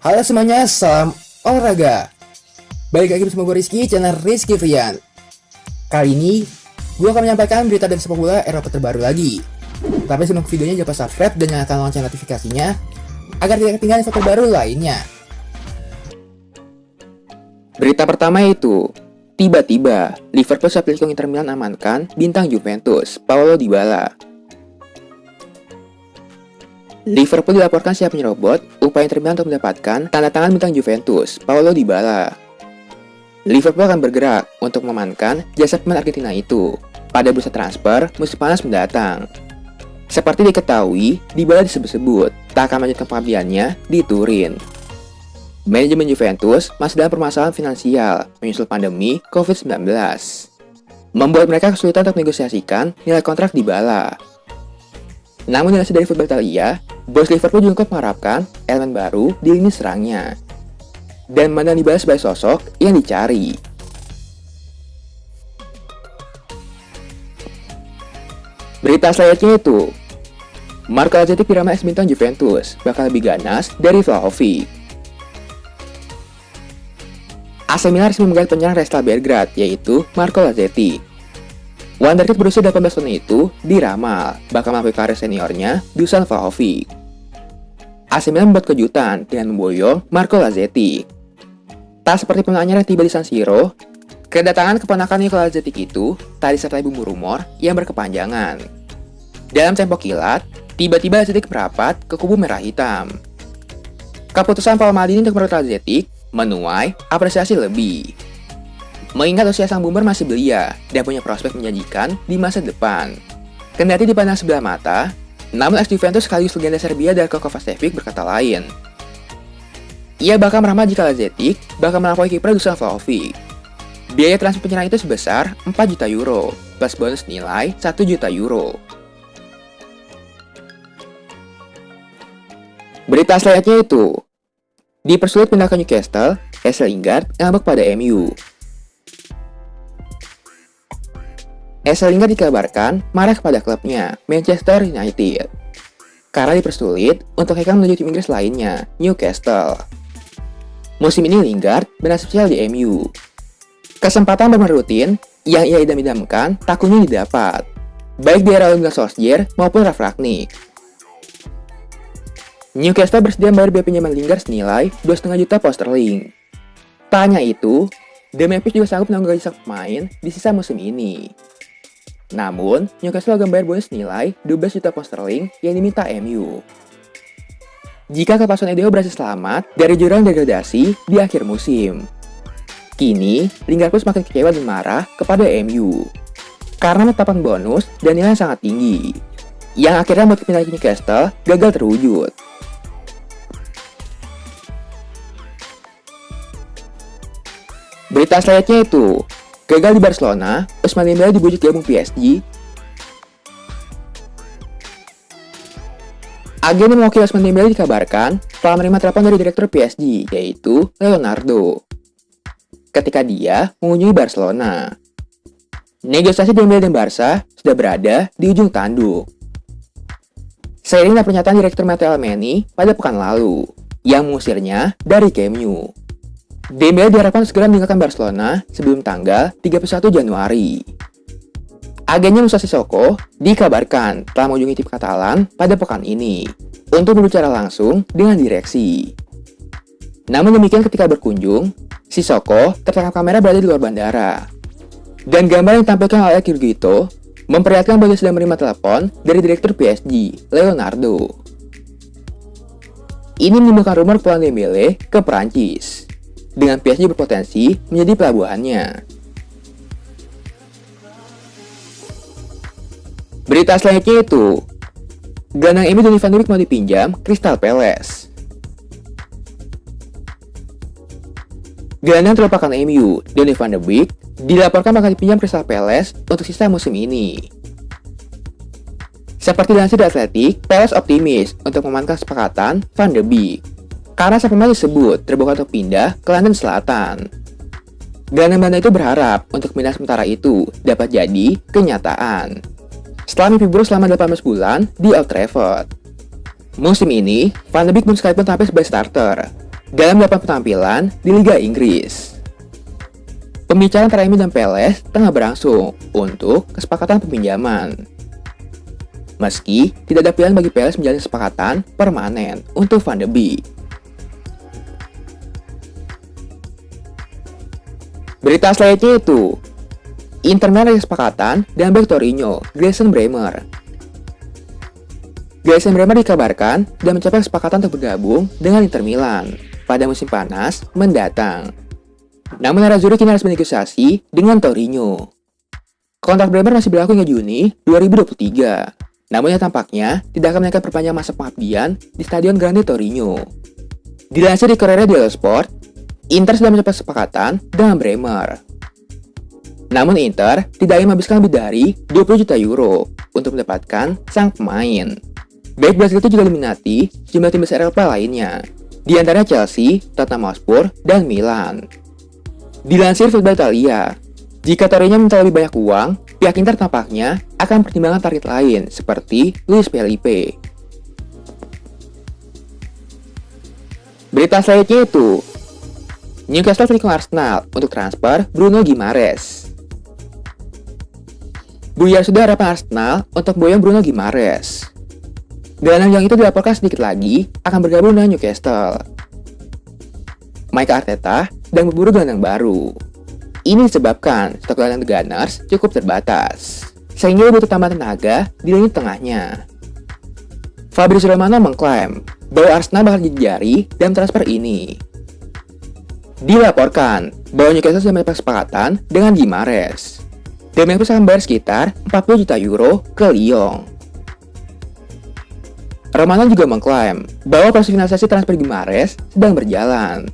Halo semuanya, salam olahraga. Balik lagi bersama gue Rizky, channel Rizky Frian. Kali ini, gue akan menyampaikan berita dari sepak bola Eropa terbaru lagi. Tapi sebelum videonya, jangan lupa subscribe dan nyalakan lonceng notifikasinya agar tidak ketinggalan info terbaru lainnya. Berita pertama itu, tiba-tiba Liverpool Atletico Inter Milan amankan bintang Juventus, Paulo Dybala. Liverpool dilaporkan siap menyerobot upaya Inter Milan untuk mendapatkan tanda tangan bintang Juventus, Paulo Dybala. Liverpool akan bergerak untuk memanfaatkan jasa pemain Argentina itu pada bursa transfer musim panas mendatang. Seperti diketahui, Dybala disebut-sebut tak akan melanjutkan pengabdiannya di Turin. Manajemen Juventus masih dalam permasalahan finansial menyusul pandemi COVID-19, membuat mereka kesulitan untuk menegosiasikan nilai kontrak Dybala. Namun dilansir dari Football Italia, bos Liverpool juga mengharapkan elemen baru di lini serangnya dan memandang Dybala sebagai sosok yang dicari. Berita selanjutnya itu, Marco Lazetic diramal ex-bintang Juventus bakal lebih ganas dari Vlahovic. AC Milan resmi menggait penyerang Red Belgrade, yaitu Marco Lazetic. Wonderkid berusia 18 tahun itu diramal bakal mengakui karir seniornya Dusan Vlahovic. AC Milan membuat kejutan dengan memboyong Marco Lazetic. Tak seperti pemainnya yang tiba di San Siro, kedatangan keponakan Nico Lazetic itu tak disertai bumbu rumor yang berkepanjangan. Dalam tempo kilat, tiba-tiba Lazetic merapat ke kubu merah hitam. Keputusan Paul Maldini untuk merekrut Lazetic menuai apresiasi lebih. Mengingat usia sang boomer masih belia dan punya prospek menjanjikan di masa depan. Kendati dipandang sebelah mata, namun ex-Juventus sekaligus legenda Serbia Darko Kovacevic berkata lain. Ia bahkan meramal jika Lazetic bakal melampaui kiper Dusan Vlahovic. Biaya transfer penyerang itu sebesar 4 juta euro, plus bonus nilai 1 juta euro. Berita selanjutnya itu, dipersulit pindah ke Newcastle, Jesse Lingard ngambek pada MU. Jesse Lingard dikabarkan marah kepada klubnya, Manchester United, karena dipersulit untuk Hekam menuju tim Inggris lainnya, Newcastle. Musim ini Lingard bernasib sial di MU. Kesempatan bermain rutin yang ia idam-idamkan tak kunjung didapat, baik di era Ole Gunnar Solskjaer maupun Ralf Rangnick. Newcastle bersedia membayar biaya pinjaman Lingard senilai 2,5 juta pound sterling. Tak hanya itu, The Memphis juga sanggup menanggung gaji sang pemain di sisa musim ini. Namun, Newcastle akan membayar bonus nilai 12 juta pound sterling yang diminta MU. Jika Kepasuan Edeo berhasil selamat dari jurang degradasi di akhir musim. Kini, Lingard pun semakin kecewa dan marah kepada MU karena menetapkan bonus dan nilai yang sangat tinggi, yang akhirnya membuat pindah Newcastle gagal terwujud. Berita selanjutnya itu, gagal di Barcelona, Ousmane Dembélé dibujuk gabung PSG. Agen yang mewakili Ousmane Dembélé dikabarkan telah menerima telepon dari direktur PSG, yaitu Leonardo, ketika dia mengunjungi Barcelona. Negosiasi Dembélé dan Barca sudah berada di ujung tanduk. Seiring dengan pernyataan direktur Matteo Almeni pada pekan lalu, yang mengusirnya dari Camp Nou. Dembélé diharapkan segera meninggalkan Barcelona sebelum tanggal 31 Januari. Agennya Moussa Sissoko dikabarkan telah mengunjungi tim Katalan pada pekan ini untuk berbicara langsung dengan direksi. Namun demikian ketika berkunjung, Sissoko tertangkap kamera berada di luar bandara. Dan gambar yang ditampilkan oleh Kirgito memperlihatkan bahwa dia sedang menerima telepon dari direktur PSG, Leonardo. Ini menimbulkan rumor pulang Dembélé ke Prancis, dengan PSG berpotensi menjadi pelabuhannya. Berita selanjutnya itu, gelandang MU Donny van de Beek mau dipinjam Crystal Palace. Gelandang terlupakan MU, Donny van de Beek, dilaporkan bakal dipinjam Crystal Palace untuk sisa musim ini. Seperti dilansir dari Athletic, Palace optimis untuk memanfaatkan kesepakatan Van de Beek, karena sang pemain tersebut terbuka untuk pindah ke London Selatan. Gelandang Belanda itu berharap untuk pindah sementara itu dapat jadi kenyataan setelah mimpi buruk selama 18 bulan di Old Trafford. Musim ini, Van de Beek belum sekalipun tampil sebagai starter, dalam 8 penampilan di Liga Inggris. Pembicaraan antara MU dan Palace tengah berlangsung untuk kesepakatan peminjaman. Meski tidak ada pilihan bagi Palace menjalin kesepakatan permanen untuk Van de Beek. Berita selanjutnya itu, Inter Milan ada kesepakatan dengan bek Torino, Grayson Bremer. Grayson Bremer dikabarkan sudah mencapai kesepakatan untuk bergabung dengan Inter Milan pada musim panas mendatang. Namun Nerazzurri kini harus bernegosiasi dengan Torino. Kontrak Bremer masih berlaku hingga Juni 2023. Namun tampaknya tidak akan menaikkan perpanjangan masa pengabdian di Stadion Grande Torino. Dilansir di Corriere dello Sport, Inter sudah mencapai kesepakatan dengan Bremer. Namun Inter tidak ingin menghabiskan lebih dari 20 juta euro untuk mendapatkan sang pemain. Bek Brasil itu juga diminati sejumlah tim besar Eropa lainnya, di antaranya Chelsea, Tottenham Hotspur, dan Milan. Dilansir Football Italia, jika Torino minta lebih banyak uang, pihak Inter tampaknya akan pertimbangkan target lain seperti Luis Felipe. Berita selanjutnya itu, Newcastle mendukung Arsenal untuk transfer Bruno Guimaraes. Buyar sudah harapan Arsenal untuk boyong Bruno Guimaraes. Gelandang yang itu dilaporkan sedikit lagi akan bergabung dengan Newcastle. Mikel Arteta sedang berburu gelandang baru. Ini disebabkan stok gelandang The Gunners cukup terbatas, sehingga butuh tambahan tenaga di lini tengahnya. Fabrizio Romano mengklaim bahwa Arsenal bakal dijajari dalam transfer ini. Dilaporkan bahwa Newcastle sudah mencapai kesepakatan dengan Guimaraes, dan mereka akan bayar sekitar 40 juta euro ke Lyon. Romano juga mengklaim bahwa proses finalisasi transfer Guimaraes sedang berjalan,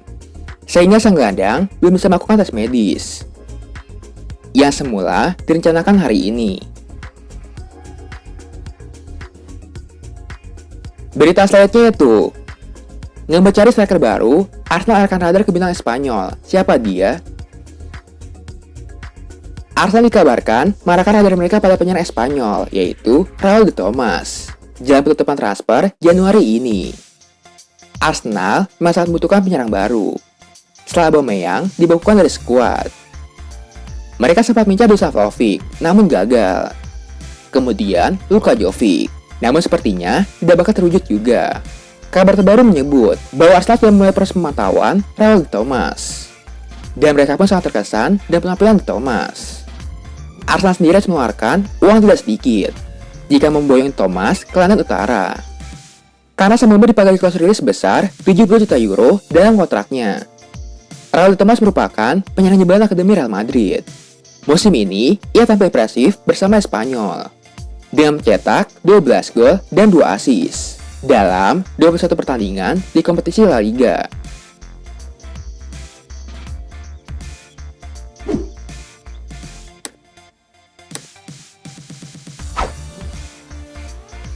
sehingga sang gelandang belum bisa melakukan tes medis yang semula direncanakan hari ini. Berita selanjutnya itu, mencari striker baru, Arsenal akan radar ke bintang Spanyol. Siapa dia? Arsenal dikabarkan mengarahkan radar mereka pada penyerang Spanyol, yaitu Raul de Tomas, jelang penutupan transfer Januari ini. Arsenal memang sangat membutuhkan penyerang baru setelah Aubameyang dibekukan dari skuad. Mereka sempat mengincar Dusan Vlahovic, namun gagal. Kemudian Luka Jovic, namun sepertinya tidak bakal terwujud juga. Kabar terbaru menyebut bahwa Arsenal sudah mulai proses pemantauan Raul de Tomas, dan mereka pun sangat terkesan dengan penampilan de Tomas. Arsenal sendiri harus mengeluarkan uang tidak sedikit jika memboyong Thomas ke London Utara, karena sebelumnya dipakai klausul rilis sebesar 70 juta euro dalam kontraknya. Raul de Tomas merupakan penyerang jebolan Akademi Real Madrid. Musim ini, ia tampil impresif bersama Spanyol, dengan mencetak 12 gol dan 2 assist dalam 21 pertandingan di kompetisi La Liga.